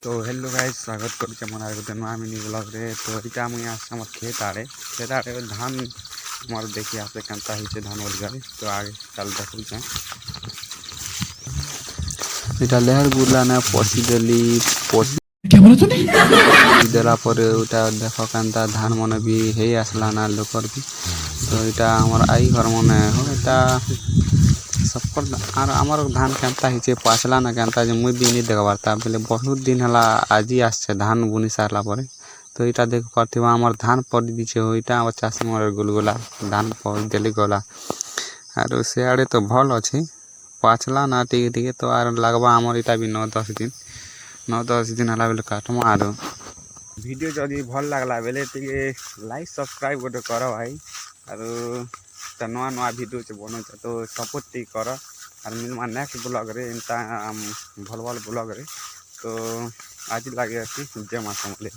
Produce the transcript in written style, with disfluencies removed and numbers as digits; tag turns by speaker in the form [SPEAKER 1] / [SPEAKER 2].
[SPEAKER 1] तो hello guys स्वागत करुचे मोर गोटे नुआ मिनी ब्लॉग रे। तो इटा मुई आम खेत आड़े धान मोर देखी आसे केनता होइछे धान बोलिक तो आगे चल देखुचे। इटा लेहर बुला ने पोसी देली पोसी क्या बोला तूने देला पर उटा देखो केनता धान मन भी हे आसला ना लोकर भी। तो इटा हमर आई घर मने हो इटा सबकर आर आमर धान केनता हिचे पाचला ना केनता जे मुई भी नहीं देखबार ता बेले बहुत दिन हला आजी आछे धान बुनी सारला परे। तो इटा देख पारथिबा आमर धान पड़ी दिछे हो इटा आमर चाषी मोर गुलगुला धान पड़ी देली गला आर से आड़े तो भल अछि पाचला ना टिके टिके। तो आर लागबा आमर इटा भी 9-10 दिन हला बेले काटमु। आर वीडियो जदी भल लागला बेले टिके लाइक सब्सक्राइब गोटे करो भाई। आर नुआ नुआ वीडियो से बनौचे तो सपोर्ट टी कर। आर मिलमा नेक्स्ट ब्लॉग रे एंता भल भल ब्लॉग रे। तो आज लगे जय माता समले।